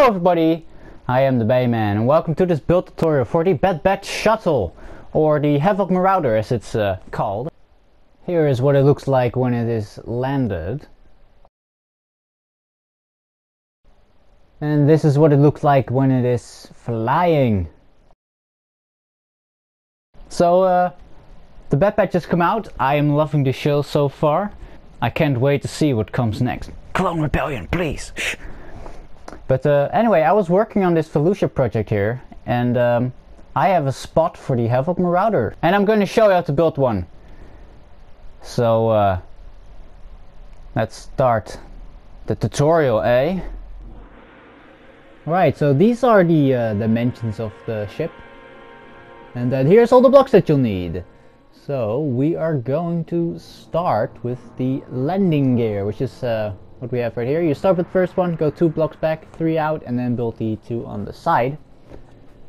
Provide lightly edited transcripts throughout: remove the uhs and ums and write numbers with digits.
Hello everybody, I am the Bayman and welcome to this build tutorial for the Batch Shuttle, or the Havoc Marauder as it's called. Here is what it looks like when it is landed. And this is what it looks like when it is flying. So the Batch has come out. I am loving the show so far. I can't wait to see what comes next. Clone Rebellion, please! Shh. But anyway, I was working on this Felucia project here, and I have a spot for the Havoc Marauder, and I'm going to show you how to build one. So let's start the tutorial, eh? Right, so these are the dimensions of the ship, and then here's all the blocks that you'll need. So we are going to start with the landing gear, which is what we have right here. You start with the first one, go 2 blocks back, 3 out, and then build the 2 on the side.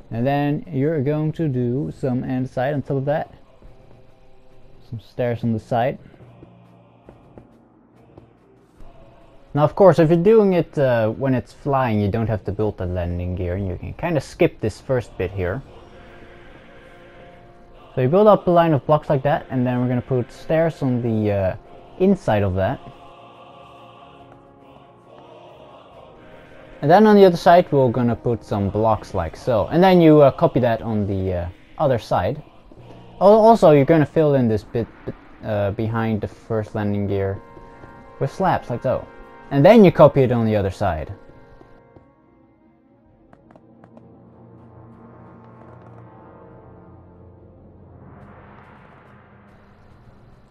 And then you're going to do some andesite on top of that, some stairs on the side. Now of course, if you're doing it when it's flying, you don't have to build the landing gear, and you can kind of skip this first bit here. So you build up a line of blocks like that, and then we're going to put stairs on the inside of that. And then on the other side we're going to put some blocks like so. And then you copy that on the other side. Also you're going to fill in this bit behind the first landing gear with slabs like so. And then you copy it on the other side.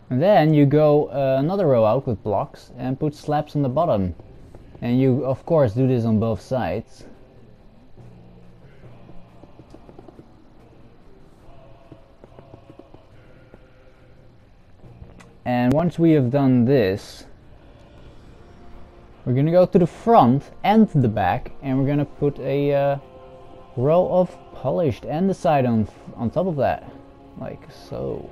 And then you go another row out with blocks and put slabs on the bottom. And you of course do this on both sides. And once we have done this, we're gonna go to the front and the back, and we're gonna put a row of polished andesite on top of that, like so.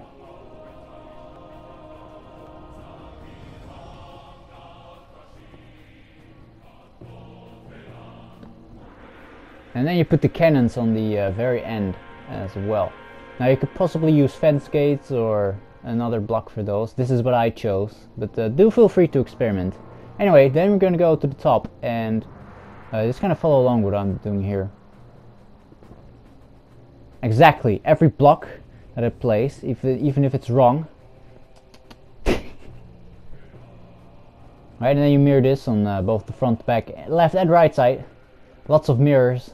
And then you put the cannons on the very end as well. Now you could possibly use fence gates or another block for those. This is what I chose, but do feel free to experiment. Anyway, then we're going to go to the top and just kind of follow along what I'm doing here. Exactly, every block that I place, even if it's wrong. Right, and then you mirror this on both the front, back, left and right side. Lots of mirrors.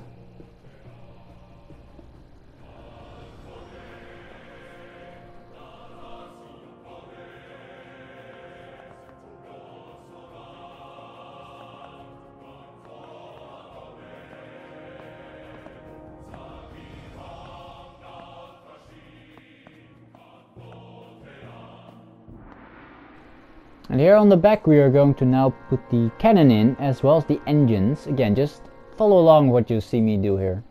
And here on the back we are going to now put the cannon in, as well as the engines. Again, just follow along what you see me do here.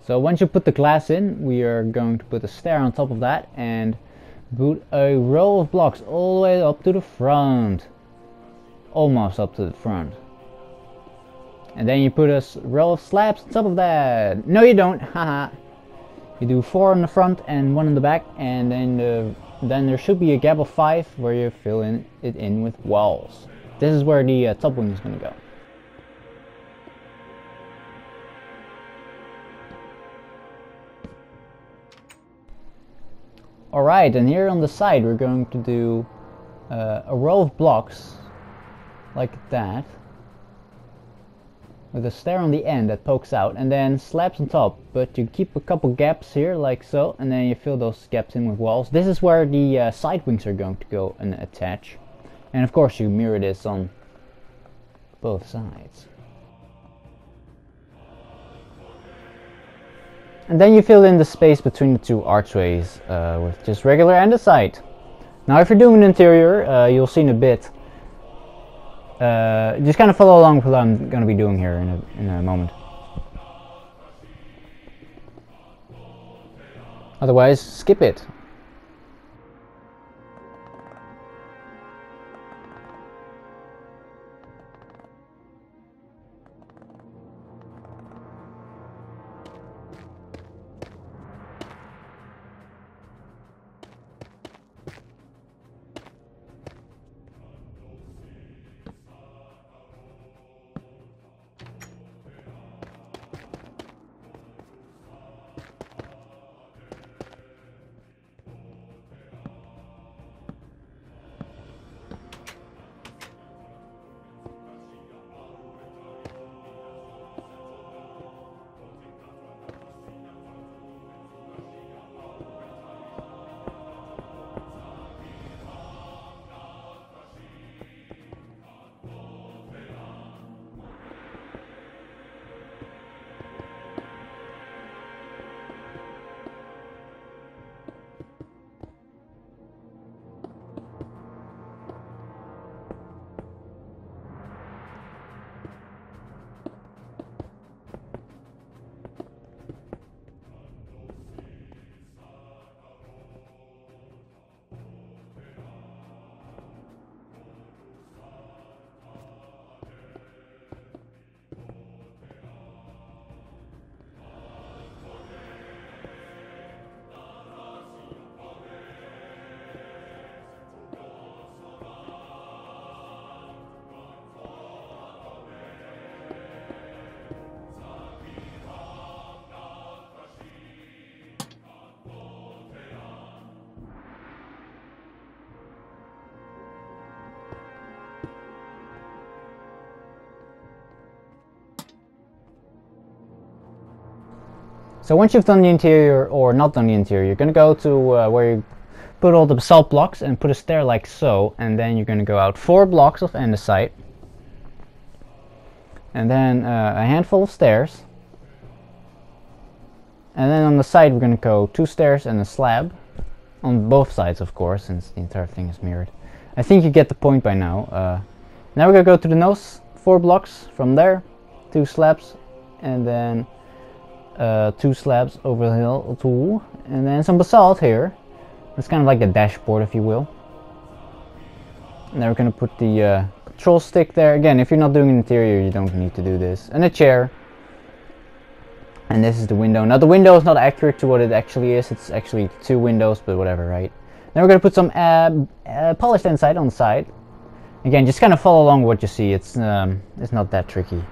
So once you put the glass in, we are going to put a stair on top of that and put a row of blocks all the way up to the front. Almost up to the front. And then you put a row of slabs on top of that. No you don't, haha. You do 4 on the front and 1 on the back, and then there should be a gap of 5 where you fill it in with walls. This is where the top wing is going to go. Alright, and here on the side we're going to do a row of blocks like that, with a stair on the end that pokes out, and then slabs on top, but you keep a couple gaps here like so, and then you fill those gaps in with walls. This is where the side wings are going to go and attach, and of course you mirror this on both sides. And then you fill in the space between the 2 archways with just regular andesite. Now if you're doing an interior, you'll see in a bit, Just kind of follow along with what I'm going to be doing here in a moment. Otherwise, skip it. So once you've done the interior, or not done the interior, you're going to go to where you put all the basalt blocks and put a stair like so, and then you're going to go out 4 blocks of andesite, and then a handful of stairs, and then on the side we're going to go 2 stairs and a slab, on both sides of course, since the entire thing is mirrored. I think you get the point by now. Now we're going to go to the nose, 4 blocks from there, 2 slabs, and then 2 slabs over the hill too, and then some basalt here. It's kind of like the dashboard, if you will. And then we're going to put the control stick there. Again, if you're not doing an interior, you don't need to do this. And a chair. And this is the window. Now the window is not accurate to what it actually is. It's actually 2 windows, but whatever, right? Then we're going to put some polished andesite on the side. Again, just kind of follow along what you see. It's not that tricky.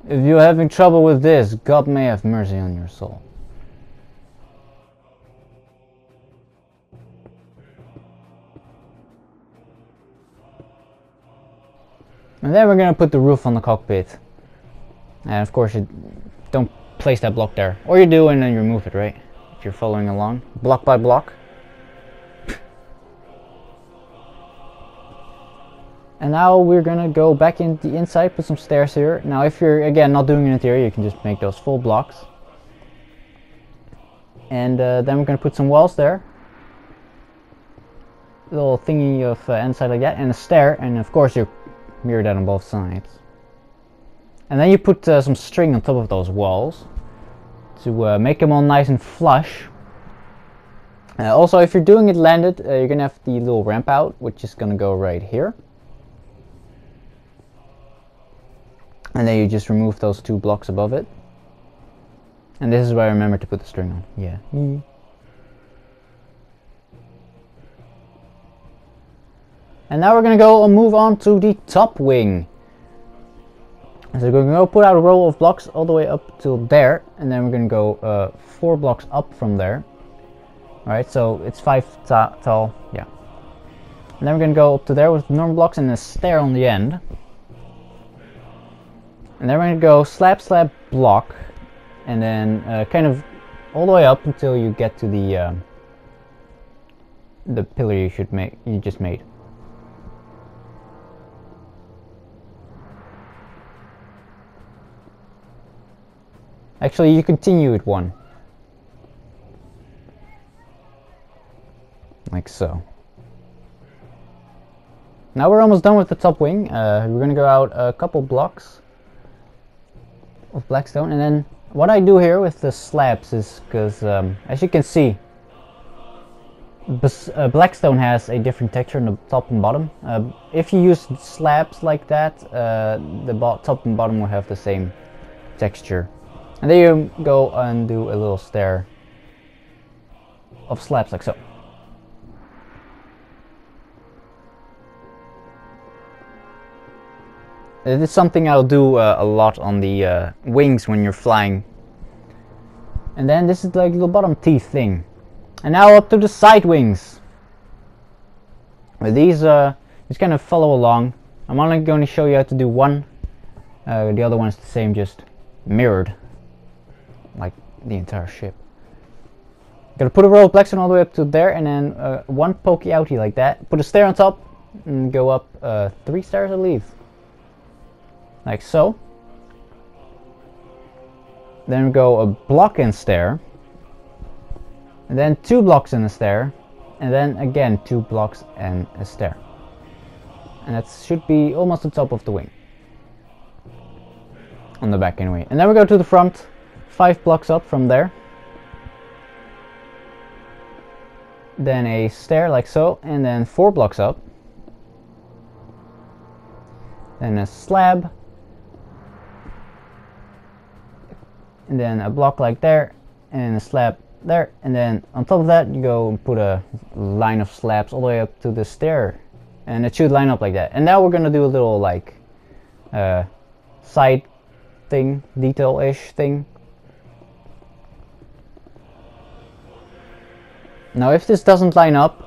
If you're having trouble with this, God may have mercy on your soul. And then we're going to put the roof on the cockpit. And of course you don't place that block there. Or you do and then you remove it, right? If you're following along. Block by block. And now we're gonna go back in the inside, put some stairs here. Now if you're, again, not doing an interior, you can just make those full blocks. And then we're gonna put some walls there. Little thingy of andesite like that, and a stair, and of course you mirror that on both sides. And then you put some string on top of those walls to make them all nice and flush. Also, if you're doing it landed, you're gonna have the little ramp out, which is gonna go right here. And then you just remove those 2 blocks above it. And this is where I remember to put the string on. Yeah. And now we're gonna go and move on to the top wing. So we're gonna go put out a row of blocks all the way up till there, and then we're gonna go 4 blocks up from there. Alright, so it's 5 tall, yeah. And then we're gonna go up to there with normal blocks and a stair on the end. And then we're going to go slab, slab, block, and then kind of all the way up until you get to the pillar you just made. Actually, you continue with 1. Like so. Now we're almost done with the top wing. We're gonna go out a couple blocks of Blackstone, and then what I do here with the slabs is because, as you can see, Blackstone has a different texture on the top and bottom. If you use slabs like that, the top and bottom will have the same texture. And there you go and do a little stair of slabs like so. It is something I'll do a lot on the wings when you're flying. And then this is like the bottom teeth thing. And now up to the side wings. With these, just kind of follow along. I'm only going to show you how to do one. The other one is the same, just mirrored, like the entire ship. Gotta put a row of Blackstone all the way up to there, and then one pokey outie like that. Put a stair on top, and go up 3 stairs, I believe, like so. Then we go a block and stair. And then 2 blocks and a stair, and then again 2 blocks and a stair. And that should be almost the top of the wing. On the back anyway. And then we go to the front, 5 blocks up from there. Then a stair like so, and then 4 blocks up. Then a slab. And then a block like there, and a slab there, and then on top of that you go and put a line of slabs all the way up to the stair, and it should line up like that. And now we're gonna do a little like side thing, detail-ish thing. Now if this doesn't line up,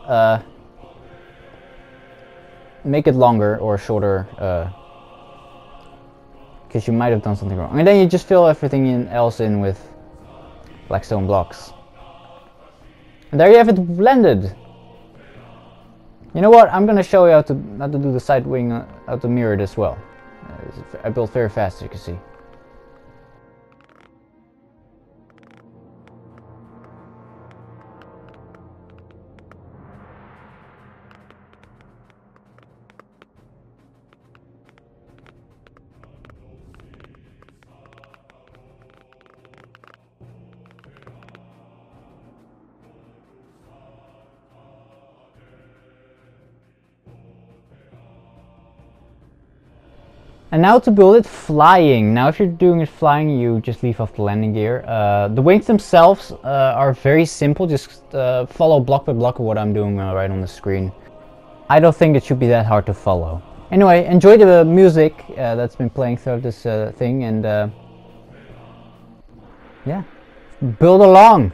make it longer or shorter, because you might have done something wrong. And then you just fill everything else in with Blackstone blocks. And there you have it blended. You know what? I'm gonna show you how to do the side wing, how to mirror it as well. I built very fast, as you can see. And now to build it flying. Now if you're doing it flying, you just leave off the landing gear. The wings themselves are very simple. Just follow block by block of what I'm doing right on the screen. I don't think it should be that hard to follow. Anyway, enjoy the music that's been playing throughout this thing, and yeah, build along.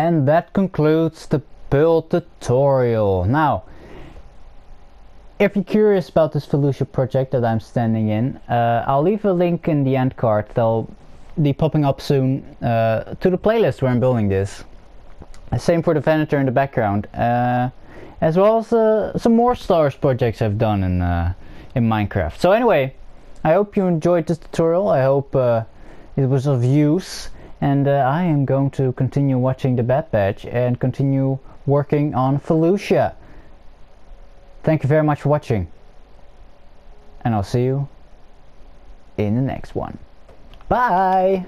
And that concludes the build tutorial. Now, if you're curious about this Felucia project that I'm standing in, I'll leave a link in the end card. They'll be popping up soon to the playlist where I'm building this. Same for the Venator in the background, as well as some more Star Wars projects I've done in Minecraft. So anyway, I hope you enjoyed this tutorial. I hope it was of use, and I am going to continue watching the Bad Batch and continue working on Felucia. Thank you very much for watching, and I'll see you in the next one. Bye!